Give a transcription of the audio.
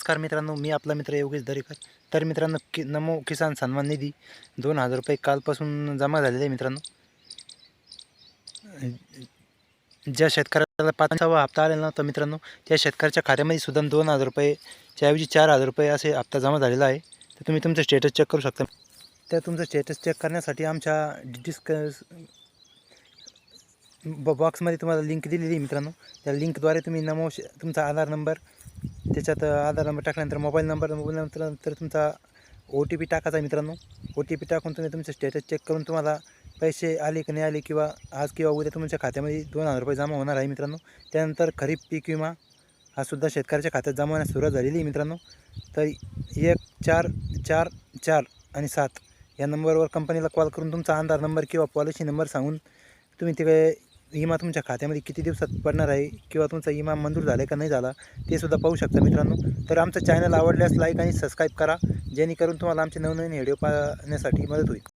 नमस्कार मित्रांनो, मी आपला मित्र योगेश दरेकर. तर मित्रांनो, नमो किसान सन्मान निधी 2000 रुपये कालपासून जमा झालेले आहे मित्रांनो. ज्या शेतकऱ्याला 5वा हप्ता आलेला नव्हता मित्रांनो, त्या शेतकऱ्याच्या खात्यामध्ये सुद्धा 2000 रुपयेच्या ऐवजी 4000 रुपये असे हप्ता जमा झालेला आहे. तर तुम्ही तुमचं स्टेटस चेक करू शकता. तर तुमचं स्टेटस चेक करण्यासाठी आमच्या बॉक्समध्ये तुम्हाला लिंक दिलेली आहे मित्रांनो. त्या लिंकद्वारे तुम्ही तुमचा आधार नंबर, त्याच्यात आधार नंबर टाकल्यानंतर मोबाईल नंतर तुमचा OTP टाकायचा मित्रांनो. OTP टाकून तुम्ही तुमचं स्टेटस चेक करून तुम्हाला पैसे आले की नाही आले, किंवा आज किंवा उद्या तुमच्या खात्यामध्ये 2000 रुपये जमा होणार आहे मित्रांनो. त्यानंतर खरीप पीक विमा हा सुद्धा शेतकऱ्याच्या खात्यात जमा होण्यास सुरुवात झालेली आहे मित्रांनो. तर 1444 आणि 7 या नंबरवर कंपनीला कॉल करून तुमचा आधार नंबर किंवा पॉलिसी नंबर सांगून तुम्ही ते विमा तुमच्या खात्यामध्ये किती दिवसात पडणार आहे, किंवा तुमचा विमा मंजूर झाला का नाही झाला ते सुद्धा पाहू शकता मित्रांनो. तर आमचं चॅनल आवडल्यास लाईक आणि सबस्क्राईब करा, जेणेकरून तुम्हाला आमचे नवनवीन व्हिडिओ पाहण्यासाठी मदत होईल.